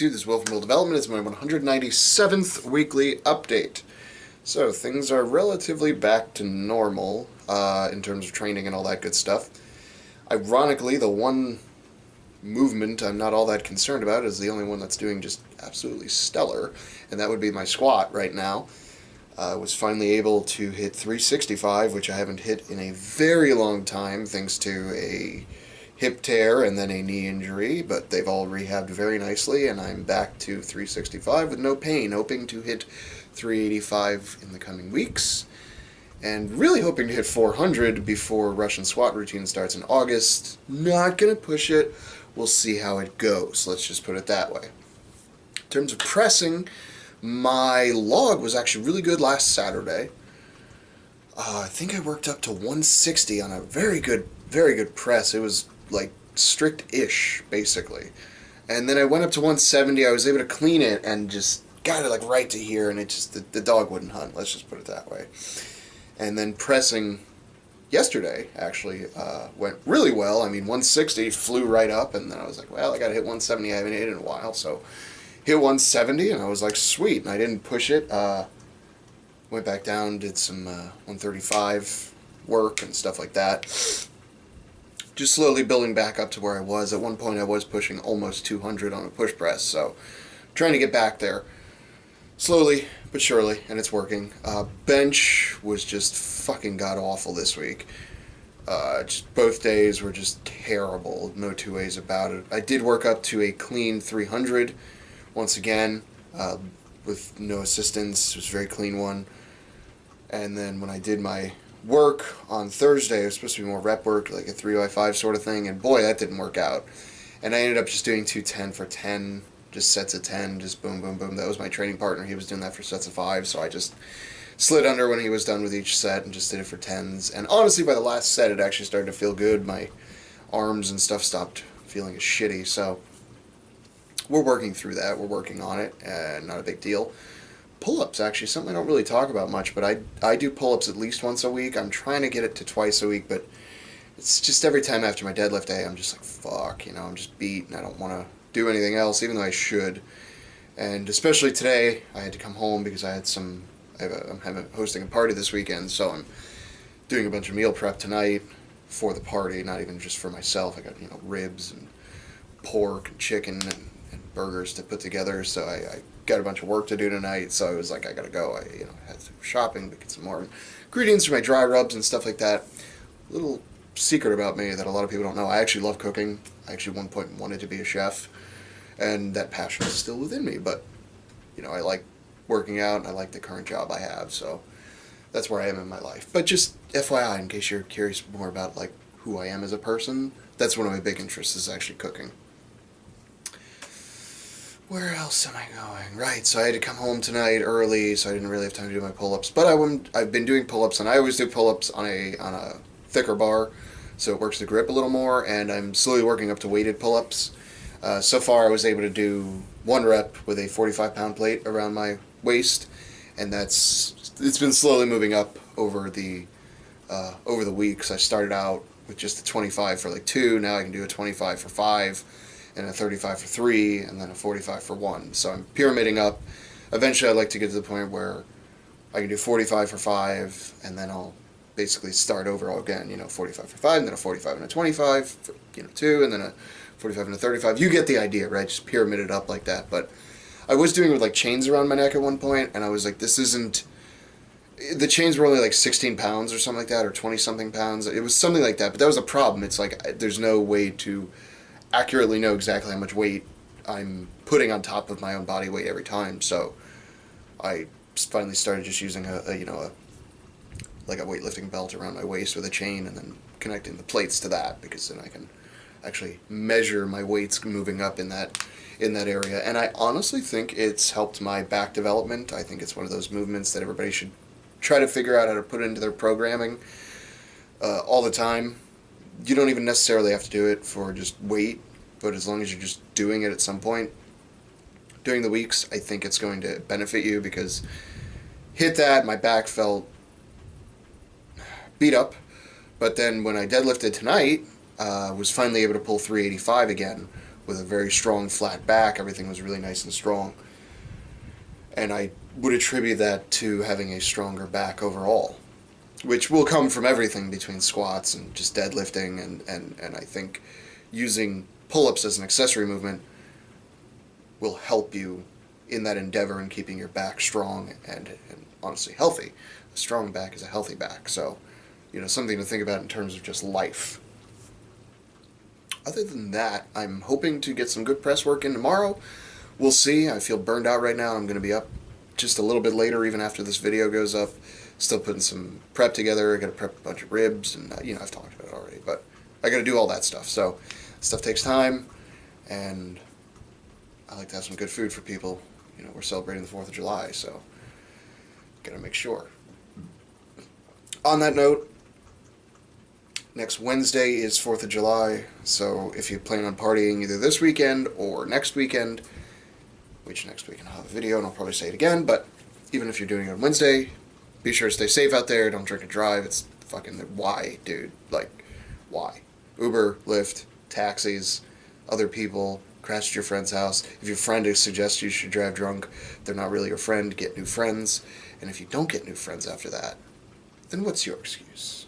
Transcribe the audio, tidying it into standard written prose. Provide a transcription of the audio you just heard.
to this Will from Will Development. It's my 197th weekly update. So things are relatively back to normal in terms of training and all that good stuff. Ironically, the one movement I'm not all that concerned about is the only one that's doing just absolutely stellar, and that would be my squat right now. I was finally able to hit 365, which I haven't hit in a very long time, thanks to a hip tear and then a knee injury, but they've all rehabbed very nicely, and I'm back to 365 with no pain, hoping to hit 385 in the coming weeks, and really hoping to hit 400 before Russian squat routine starts in August. Not going to push it. We'll see how it goes. Let's just put it that way. In terms of pressing, my log was actually really good last Saturday. I think I worked up to 160 on a very good press. It was like strict-ish, basically. And then I went up to 170. I was able to clean it and just got it like right to here, and it just, the dog wouldn't hunt. Let's just put it that way. And then pressing yesterday actually went really well. I mean, 160 flew right up, and then I was like, well, I got to hit 170. I haven't hit it in a while, so hit 170, and I was like, sweet. And I didn't push it. Went back down, did some 135 work and stuff like that. Just slowly building back up to where I was. At one point I was pushing almost 200 on a push press, so trying to get back there slowly but surely, and it's working. Bench was just fucking god-awful this week. Just both days were just terrible, no two ways about it. I did work up to a clean 300 once again, with no assistance. It was a very clean one. And then when I did my work on Thursday, it was supposed to be more rep work, like a 3x5 sort of thing, and boy, that didn't work out. And I ended up just doing 210 for 10, just sets of 10, just boom, boom, boom. That was my training partner. He was doing that for sets of 5, so I just slid under when he was done with each set and just did it for 10s. And honestly, by the last set, it actually started to feel good. My arms and stuff stopped feeling as shitty, so we're working through that. We're working on it, and not a big deal. Pull-ups, actually, something I don't really talk about much, but I do pull-ups at least once a week. I'm trying to get it to twice a week, but it's just every time after my deadlift day, I'm just like, fuck, I'm just beat, and I don't want to do anything else, even though I should. And especially today, I had to come home because I'm hosting a party this weekend, so I'm doing a bunch of meal prep tonight for the party, not even just for myself. I got, ribs and pork and chicken and burgers to put together, so I got a bunch of work to do tonight, so I was like, I gotta go. I had to go shopping to get some more ingredients for my dry rubs and stuff like that. Little secret about me that a lot of people don't know, I actually love cooking. I actually at one point wanted to be a chef, and that passion is still within me, but I like working out, and I like the current job I have, so that's where I am in my life. But just FYI, in case you're curious more about like who I am as a person, that's one of my big interests, is actually cooking. Where else am I going? Right, so I had to come home tonight early, so I didn't really have time to do my pull-ups. But I've been doing pull-ups, and I always do pull-ups on a thicker bar, so it works the grip a little more, and I'm slowly working up to weighted pull-ups. So far, I was able to do 1 rep with a 45-pound plate around my waist, and it's been slowly moving up over the weeks. I started out with just a 25 for like 2, now I can do a 25 for 5, and a 35 for 3, and then a 45 for 1. So I'm pyramiding up. Eventually I'd like to get to the point where I can do 45 for 5, and then I'll basically start over again, 45 for 5, and then a 45 and a 25 for 2, and then a 45 and a 35. You get the idea, right? Just pyramid it up like that. But I was doing it with like chains around my neck at one point, and I was like, this isn't... The chains were only like 16 pounds or something like that, or 20-something pounds. It was something like that, but that was a problem. It's like there's no way to accurately know exactly how much weight I'm putting on top of my own body weight every time, so I finally started just using a weightlifting belt around my waist with a chain, and then connecting the plates to that, because then I can actually measure my weights moving up in that area. And I honestly think it's helped my back development. I think it's one of those movements that everybody should try to figure out how to put into their programming all the time. You don't even necessarily have to do it for just weight, but as long as you're just doing it at some point during the weeks, I think it's going to benefit you, because hit that, my back felt beat up, but then when I deadlifted tonight, was finally able to pull 385 again, with a very strong flat back. Everything was really nice and strong. And I would attribute that to having a stronger back overall, which will come from everything between squats and just deadlifting, and I think using pull-ups as an accessory movement will help you in that endeavor in keeping your back strong and honestly healthy. A strong back is a healthy back, so something to think about in terms of just life. Other than that, I'm hoping to get some good press work in tomorrow. We'll see. I feel burned out right now. I'm going to be up just a little bit later, even after this video goes up. Still putting some prep together. I got to prep a bunch of ribs, and I've talked about it already, but I got to do all that stuff. So stuff takes time, and I like to have some good food for people. We're celebrating the 4th of July, so got to make sure. On that note, next Wednesday is 4th of July, so if you plan on partying either this weekend or next weekend, which next weekend I'll have a video and I'll probably say it again, but even if you're doing it on Wednesday, be sure to stay safe out there, don't drink and drive. It's fucking, why, dude? Like, why? Uber, Lyft, taxis, other people, crash at your friend's house. If your friend suggests you should drive drunk, they're not really your friend, get new friends, and if you don't get new friends after that, then what's your excuse?